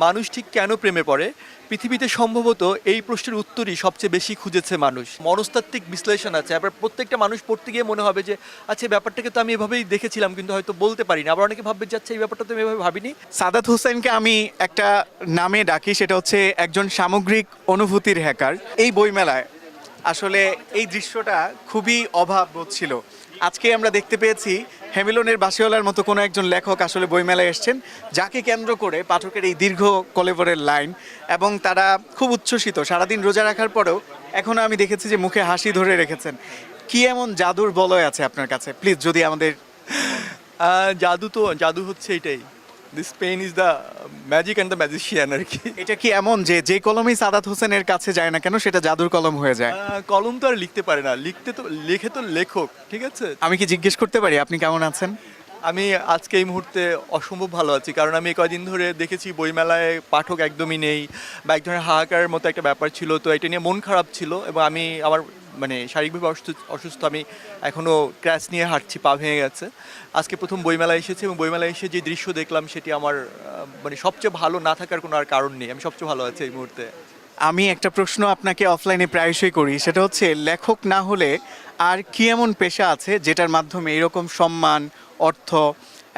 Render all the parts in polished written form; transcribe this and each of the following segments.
মানুষ ঠিক কেন প্রেমে পড়ে পৃথিবীতে সম্ভবত এই প্রশ্নের উত্তরই সবচেয়ে বেশি খুঁজেছে মানুষ। মনস্তাত্ত্বিক বিশ্লেষণ আছে, আবার প্রত্যেকটা মানুষ পড়তে গিয়ে মনে হবে যে আচ্ছা এই ব্যাপারটাকে তো আমি এভাবেই দেখেছিলাম কিন্তু হয়তো বলতে পারি না। আবার অনেকে ভাববে যে আচ্ছা এই ব্যাপারটা তো আমি এভাবে ভাবিনি। সাদাত হোসেনকে আমি একটা নামে ডাকি, সেটা হচ্ছে একজন সামগ্রিক অনুভূতির হ্যাকার। এই বইমেলায় আসলে এই দৃশ্যটা খুবই অভাব বোধ ছিল। আজকে আমরা দেখতে পেয়েছি হ্যামিলনের বাসিওয়ালার মতো কোনো একজন লেখক আসলে বইমেলায় এসেছেন, যাকে কেন্দ্র করে পাঠকের এই দীর্ঘ কলেবরের লাইন, এবং তারা খুব উচ্ছ্বসিত। সারাদিন রোজা রাখার পরেও এখনও আমি দেখেছি যে মুখে হাসি ধরে রেখেছেন। কি এমন জাদুর বলয় আছে আপনার কাছে, প্লিজ যদি আমাদের। জাদু হচ্ছে এটাই, this pen is the magic and the magician আর কি। এটা কি এমন যে যে কলমই সাদাত হোসেনের কাছে যায় না কেন সেটা জাদুর কলম হয়ে যায়? কলম তো আর লিখতে পারে না, লেখে তো লেখক, ঠিক আছে। আমি কি জিজ্ঞেস করতে পারি আপনি কেমন আছেন? আমি আজকে এই মুহূর্তে অসম্ভব ভালো আছি, কারণ আমি কয়দিন ধরে দেখেছি বইমেলায় পাঠক একদমই নেই, বা এক ধরনের হাহাকারের মতো একটা ব্যাপার ছিল। তো এটা নিয়ে মন খারাপ ছিল, এবং আমি আমার মানে শারীরিকভাবে অসুস্থ। আমি এখনও ক্র্যাশ নিয়ে হাঁটছি, পা ভেঙে গেছে। আজকে প্রথম বইমেলায় এসেছি, এবং বইমেলায় এসে যে দৃশ্য দেখলাম সেটি আমার মানে সবচেয়ে ভালো না থাকার কোনো আর কারণ নেই। আমি সবচেয়ে ভালো আছি এই মুহূর্তে। আমি একটা প্রশ্ন আপনাকে অফলাইনে প্রায়শই করি, সেটা হচ্ছে লেখক না হলে আর কি এমন পেশা আছে যেটার মাধ্যমে এরকম সম্মান, অর্থ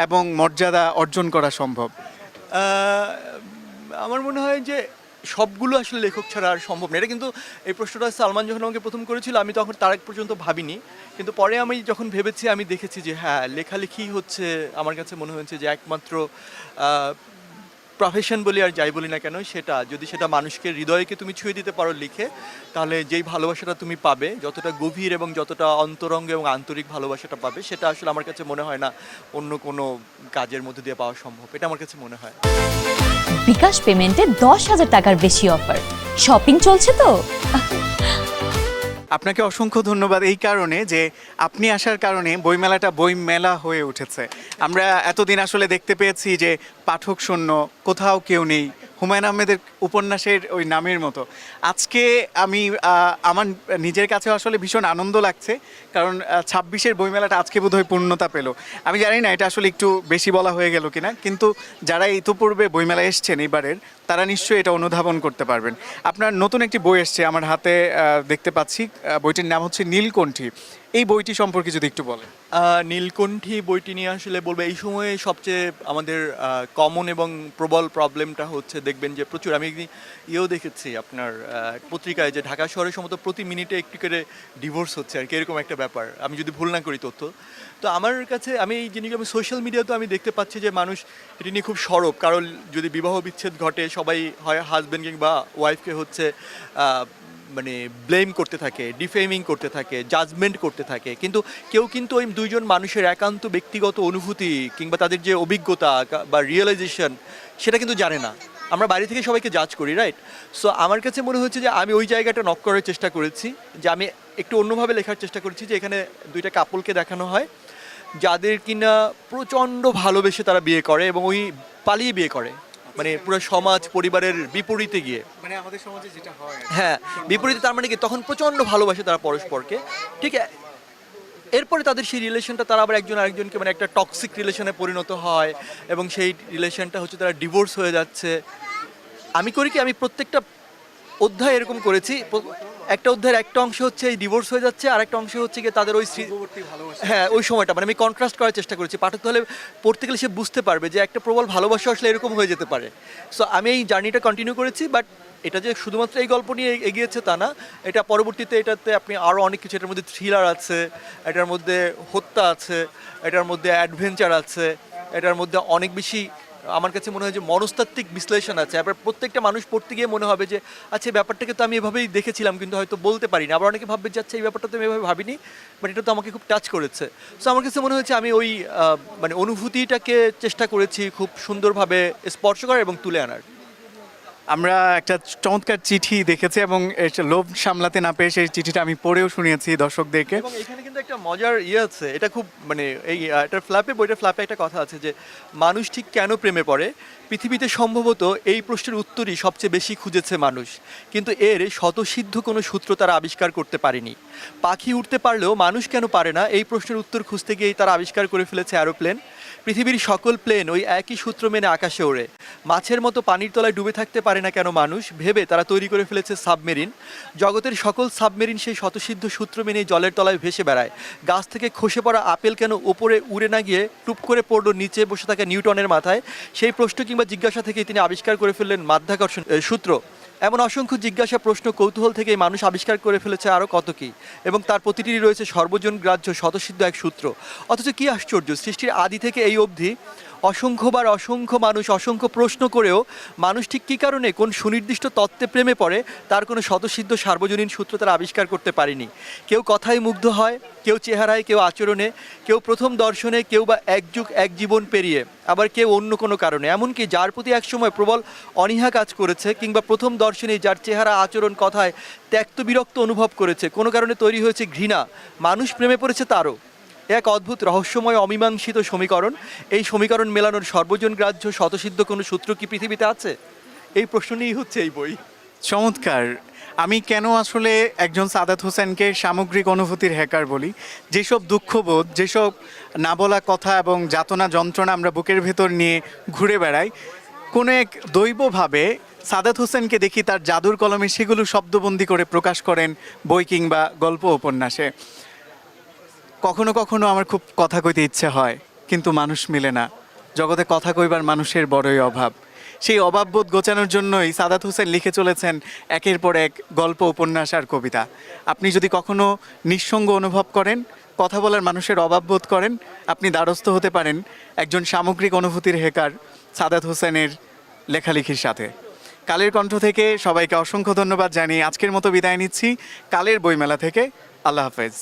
এবং মর্যাদা অর্জন করা সম্ভব? আহ, আমার মনে হয় যে সবগুলো আসলে লেখক ছাড়া আর সম্ভব না। এটা কিন্তু এই প্রশ্নটা সালমান যখন আমাকে প্রথম করেছিল, আমি তখন তার আগ পর্যন্ত ভাবিনি, কিন্তু পরে আমি যখন ভেবেছি আমি দেখেছি যে হ্যাঁ, লেখালেখি হচ্ছে আমার কাছে মনে হয়েছে যে একমাত্র প্রফেশন বলি আর যাই বলি না কেন, সেটা যদি সেটা মানুষকে হৃদয়কে তুমি ছুঁয়ে দিতে পারো লিখে, তাহলে যেই ভালোবাসাটা তুমি পাবে, যতটা গভীর এবং যতটা অন্তরঙ্গ এবং আন্তরিক ভালোবাসাটা পাবে, সেটা আসলে আমার কাছে মনে হয় না অন্য কোনো কাজের মধ্যে দিয়ে পাওয়া সম্ভব। এটা আমার কাছে মনে হয়। বিকাশ পেমেন্টে 10,000 টাকার বেশি অফার, শপিং চলছে তো। আপনাকে অসংখ্য ধন্যবাদ এই কারণে যে আপনি আসার কারণে বইমেলাটা বইমেলা হয়ে উঠেছে। আমরা এতদিন আসলে দেখতে পেয়েছি যে পাঠক শূন্য, কোথাও কেউ নেই, হুমায়ুন আহমেদের উপন্যাসের ওই নামের মতো। আজকে আমি আমার নিজের কাছে আসলে ভীষণ আনন্দ লাগছে, কারণ 26-এর বইমেলাটা আজকে বোধহয় পূর্ণতা পেল। আমি জানি না এটা আসলে একটু বেশি বলা হয়ে গেল কিনা, কিন্তু যারা ইতোপূর্বে বইমেলায় এসছেন এবারের, তারা নিশ্চয়ই এটা অনুধাবন করতে পারবেন। আপনার নতুন একটি বই এসছে আমার হাতে, দেখতে পাচ্ছি। বইটির নাম হচ্ছে নীলকণ্ঠী। এই বইটি সম্পর্কে যদি একটু বলেন। নীলকণ্ঠী বইটি নিয়ে আসলে বলবো, এই সময়ে সবচেয়ে আমাদের কমন এবং প্রবল প্রবলেমটা হচ্ছে, দেখবেন যে প্রচুর, আমি ইয়েও দেখেছি আপনার পত্রিকায়, যে ঢাকা শহরের সম্ভবত প্রতি মিনিটে একটি করে ডিভোর্স হচ্ছে আর কি, এরকম একটা ব্যাপার, আমি যদি ভুল না করি তথ্য। তো আমার কাছে আমি এই জিনিসগুলো আমি সোশ্যাল মিডিয়াতেও আমি দেখতে পাচ্ছি যে মানুষ এটি নিয়ে খুব সরব। কারণ যদি বিবাহ বিচ্ছেদ ঘটে, সবাই হয় হাজব্যান্ড কিংবা ওয়াইফকে হচ্ছে মানে ব্লেম করতে থাকে, ডিফেমিং করতে থাকে, জাজমেন্ট করতে থাকে, কিন্তু কেউ কিন্তু ওই দুইজন মানুষের একান্ত ব্যক্তিগত অনুভূতি কিংবা তাদের যে অভিজ্ঞতা বা রিয়েলাইজেশন, সেটা কিন্তু জানে না। আমরা বাইরে থেকে সবাইকে জাজ করি, রাইট? সো আমার কাছে মনে হচ্ছে যে আমি ওই জায়গাটা নক করার চেষ্টা করেছি, যে আমি একটু অন্যভাবে লেখার চেষ্টা করেছি, যে এখানে দুইটা কাপলকে দেখানো হয় যাদের কিনা প্রচণ্ড ভালোবেসে তারা বিয়ে করে, এবং ওই পালিয়ে বিয়ে করে, মানে পুরো সমাজ পরিবারের বিপরীতে গিয়ে, মানে আমাদের সমাজে যেটা হয়, হ্যাঁ বিপরীতে, তার মানে কি তখন প্রচণ্ড ভালোবাসে তারা পরস্পরকে, ঠিক আছে। এরপরে তাদের সেই রিলেশনটা, তারা আবার একজন আরেকজনকে মানে একটা টক্সিক রিলেশনে পরিণত হয়, এবং সেই রিলেশনটা হচ্ছে তারা ডিভোর্স হয়ে যাচ্ছে। আমি করি কি, আমি প্রত্যেকটা অধ্যায় এরকম করেছি। একটা অধ্যায়ের একটা অংশ হচ্ছে এই ডিভোর্স হয়ে যাচ্ছে, আর একটা অংশ হচ্ছে গিয়ে তাদের ওই হ্যাঁ ওই সময়টা, মানে আমি কন্ট্রাস্ট করার চেষ্টা করেছি। পাঠক তাহলে পড়তে গেলে সে বুঝতে পারবে যে একটা প্রবল ভালোবাসা আসলে এরকম হয়ে যেতে পারে। সো আমি এই জার্নিটা কন্টিনিউ করেছি, বাট এটা যে শুধুমাত্র এই গল্প নিয়ে এগিয়েছে তা না, এটা পরবর্তীতে এটাতে আপনি আরও অনেক কিছু, এটার মধ্যে থ্রিলার আছে, এটার মধ্যে হত্যা আছে, এটার মধ্যে অ্যাডভেঞ্চার আছে, এটার মধ্যে অনেক বেশি আমার কাছে মনে হয় যে মনস্তাত্ত্বিক বিশ্লেষণ আছে। আবার প্রত্যেকটা মানুষ পড়তে গিয়ে মনে হবে যে আচ্ছা এই ব্যাপারটাকে তো আমি এভাবেই দেখেছিলাম কিন্তু হয়তো বলতে পারি না। আবার অনেকে ভাববে যে আচ্ছা এই ব্যাপারটা তো আমি এভাবে ভাবিনি, বাট এটা তো আমাকে খুব টাচ করেছে। সো আমার কাছে মনে হয়েছে আমি ওই মানে অনুভূতিটাকে চেষ্টা করেছি খুব সুন্দরভাবে স্পর্শ করার এবং তুলে আনার। আমরা একটা চমৎকার চিঠি দেখেছি, এবং লোভ সামলাতে না পেরে সেই চিঠিটা আমি পড়েও শুনিয়েছি দর্শকদেরকে। এবং এখানে কিন্তু একটা মজার আছে, এটা খুব মানে এই এটার বইটার ফ্ল্যাপে একটা কথা আছে যে মানুষ ঠিক কেন প্রেমে পড়ে পৃথিবীতে সম্ভবত এই প্রশ্নের উত্তরই সবচেয়ে বেশি খুঁজেছে মানুষ, কিন্তু এর স্বতঃসিদ্ধ কোনো সূত্র তারা আবিষ্কার করতে পারেনি। পাখি উঠতে পারলেও মানুষ কেন পারে না, এই প্রশ্নের উত্তর খুঁজতে গিয়েই তারা আবিষ্কার করে ফেলেছে অ্যারোপ্লেন। পৃথিবীর সকল প্লেন ওই একই সূত্র মেনে আকাশে ওড়ে। মাছের মতো পানির তলায় ডুবে থাকতে পারে না কেন মানুষ ভেবে তারা তৈরি করে ফেলেছে সাবমেরিন। জগতের সকল সাবমেরিন সেই শতসিদ্ধ সূত্র মেনে জলের তলায় ভেসে বেড়ায়। গাছ থেকে খসে পড়া আপেল কেন ওপরে উড়ে না গিয়ে টুপ করে পড়লো নিচে বসে থাকা নিউটনের মাথায়? সেই প্রশ্ন কিংবা জিজ্ঞাসা থেকেই তিনি আবিষ্কার করে ফেললেন মাধ্যাকর্ষণ সূত্র। এমন অসংখ্য জিজ্ঞাসা প্রশ্ন কৌতূহল থেকে মানুষ আবিষ্কার করে ফেলেছে আরও কত কী, এবং তার প্রতিটিরই রয়েছে সর্বজন গ্রাহ্য স্বতঃসিদ্ধ এক সূত্র। অথচ কী আশ্চর্য, সৃষ্টির আদি থেকে এই অবধি অসংখ্যবার অসংখ্য মানুষ অসংখ্য প্রশ্ন করেও মানুষ ঠিক কী কারণে কোন সুনির্দিষ্ট তত্ত্বে প্রেমে পড়ে তার কোনো স্বতঃসিদ্ধ সার্বজনীন সূত্র তারা আবিষ্কার করতে পারেনি। কেউ কথায় মুগ্ধ হয়, কেউ চেহারায়, কেউ আচরণে, কেউ প্রথম দর্শনে, কেউ বা এক যুগ এক জীবন পেরিয়ে, আবার কেউ অন্য কোনো কারণে। এমনকি যার প্রতি একসময় প্রবল অনীহা কাজ করেছে কিংবা প্রথম দর্শনে যার চেহারা আচরণ কথায় ত্যক্ত বিরক্ত অনুভব করেছে, কোনো কারণে তৈরি হয়েছে ঘৃণা, মানুষ প্রেমে পড়েছে তারও। এক অদ্ভুত রহস্যময় অমীমাংসিত সমীকরণ। এই সমীকরণ মেলানোর সর্বজন গ্রাহ্য স্বতঃসিদ্ধ কোনো সূত্র কি পৃথিবীতে আছে? এই প্রশ্ন নিয়েই হচ্ছে এই বই। চমৎকার। আমি কেন আসলে একজন সাদাত হোসেনকে সামগ্রিক অনুভূতির হ্যাকার বলি? যেসব দুঃখবোধ, যেসব না বলা কথা এবং যাতনা যন্ত্রণা আমরা বুকের ভেতর নিয়ে ঘুরে বেড়াই, কোনো এক দৈবভাবে সাদাত হোসেনকে দেখি তার জাদুর কলমে সেগুলো শব্দবন্দি করে প্রকাশ করেন বই কিংবা গল্প উপন্যাসে। কখনো কখনো আমার খুব কথা কইতে ইচ্ছে হয়, কিন্তু মানুষ মিলে না। জগতে কথা কইবার মানুষের বড়ই অভাব। সেই অভাববোধ গোছানোর জন্যই সাদাত হোসেন লিখে চলেছেন একের পর এক গল্প, উপন্যাস আর কবিতা। আপনি যদি কখনো নিঃসঙ্গ অনুভব করেন, কথা বলার মানুষের অভাববোধ করেন, আপনি দ্বারস্থ হতে পারেন একজন সামগ্রিক অনুভূতির হ্যাকার সাদাত হোসেনের লেখালেখির সাথে। কালের কণ্ঠ থেকে সবাইকে অসংখ্য ধন্যবাদ জানিয়ে আজকের মতো বিদায় নিচ্ছি কালের বইমেলা থেকে। আল্লাহ হাফেজ।